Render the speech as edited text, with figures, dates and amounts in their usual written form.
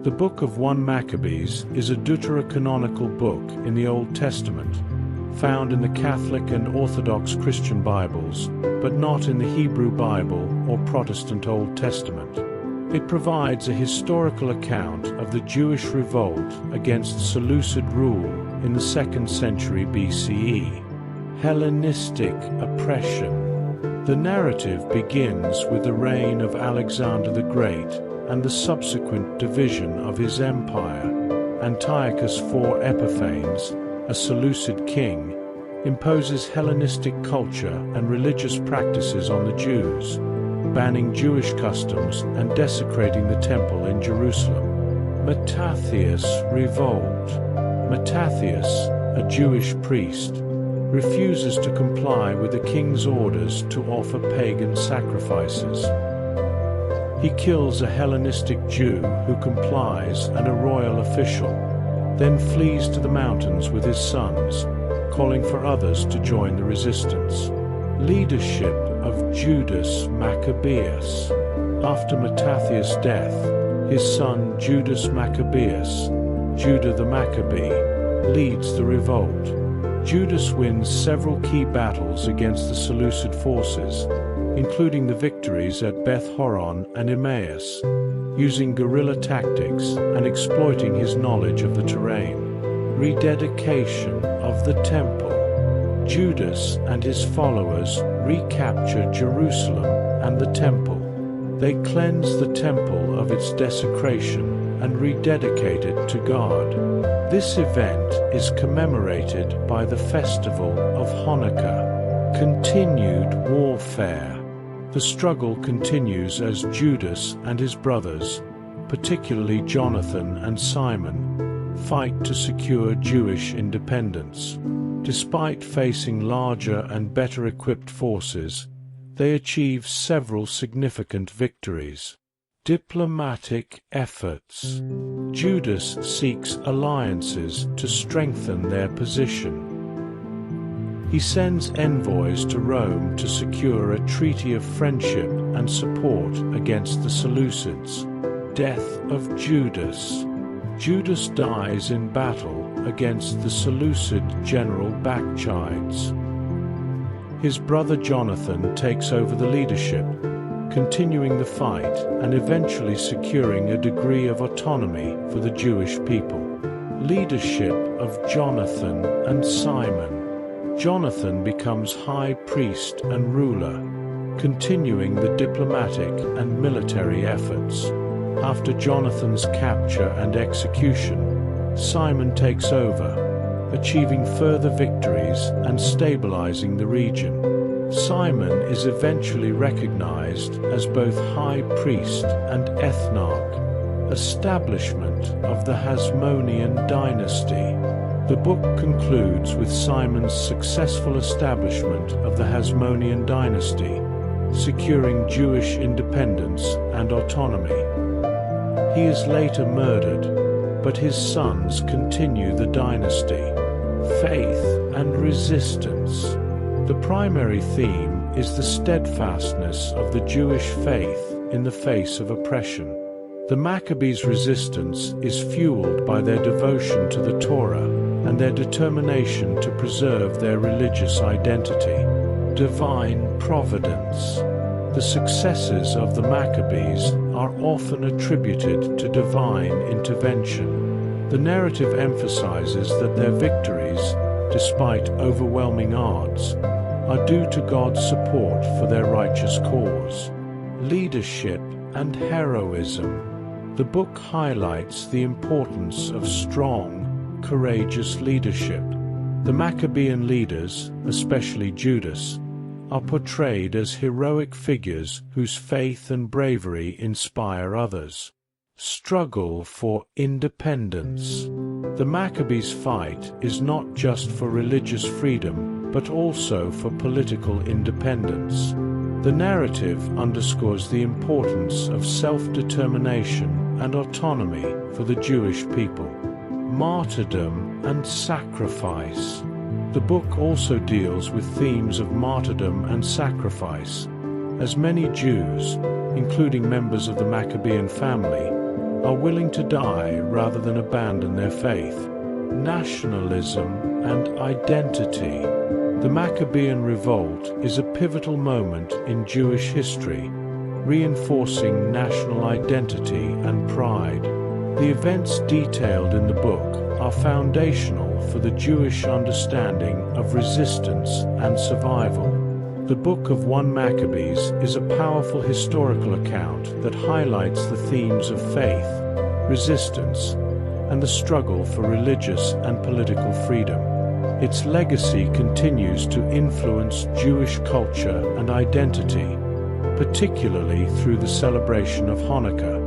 The Book of 1 Maccabees is a deuterocanonical book in the Old Testament, found in the Catholic and Orthodox Christian Bibles, but not in the Hebrew Bible or Protestant Old Testament. It provides a historical account of the Jewish revolt against Seleucid rule in the 2nd century BCE. Hellenistic oppression. The narrative begins with the reign of Alexander the Great and the subsequent division of his empire. Antiochus IV Epiphanes, a Seleucid king, imposes Hellenistic culture and religious practices on the Jews, banning Jewish customs and desecrating the temple in Jerusalem. Mattathias revolt. Mattathias, a Jewish priest, refuses to comply with the king's orders to offer pagan sacrifices. He kills a Hellenistic Jew who complies and a royal official, then flees to the mountains with his sons, calling for others to join the resistance. Leadership of Judas Maccabeus. After Mattathias' death, his son Judas Maccabeus, Judah the Maccabee, leads the revolt. Judas wins several key battles against the Seleucid forces, including the victories at Beth Horon and Emmaus, using guerrilla tactics and exploiting his knowledge of the terrain. Rededication of the temple. Judas and his followers recapture Jerusalem and the temple. They cleanse the temple of its desecration and rededicate it to God. This event is commemorated by the festival of Hanukkah. Continued warfare. The struggle continues as Judas and his brothers, particularly Jonathan and Simon, fight to secure Jewish independence. Despite facing larger and better equipped forces, they achieve several significant victories. Diplomatic efforts. Judas seeks alliances to strengthen their position. He sends envoys to Rome to secure a treaty of friendship and support against the Seleucids. Death of Judas. Judas dies in battle against the Seleucid general Bacchides. His brother Jonathan takes over the leadership, continuing the fight and eventually securing a degree of autonomy for the Jewish people. Leadership of Jonathan and Simon. Jonathan becomes high priest and ruler, continuing the diplomatic and military efforts. After Jonathan's capture and execution, Simon takes over, achieving further victories and stabilizing the region. Simon is eventually recognized as both high priest and ethnarch. Establishment of the Hasmonean dynasty. The book concludes with Simon's successful establishment of the Hasmonean dynasty, securing Jewish independence and autonomy. He is later murdered, but his sons continue the dynasty. Faith and resistance. The primary theme is the steadfastness of the Jewish faith in the face of oppression. The Maccabees' resistance is fueled by their devotion to the Torah and their determination to preserve their religious identity. Divine providence. The successes of the Maccabees are often attributed to divine intervention. The narrative emphasizes that their victories, despite overwhelming odds, are due to God's support for their righteous cause. Leadership and heroism. The book highlights the importance of strong, courageous leadership. The Maccabean leaders, especially Judas, are portrayed as heroic figures whose faith and bravery inspire others. Struggle for independence. The Maccabees' fight is not just for religious freedom, but also for political independence. The narrative underscores the importance of self-determination and autonomy for the Jewish people. Martyrdom and sacrifice. The book also deals with themes of martyrdom and sacrifice, as many Jews, including members of the Maccabean family, are willing to die rather than abandon their faith. Nationalism and identity. The Maccabean revolt is a pivotal moment in Jewish history, reinforcing national identity and pride. The events detailed in the book are foundational for the Jewish understanding of resistance and survival. The Book of 1 Maccabees is a powerful historical account that highlights the themes of faith, resistance, and the struggle for religious and political freedom. Its legacy continues to influence Jewish culture and identity, particularly through the celebration of Hanukkah.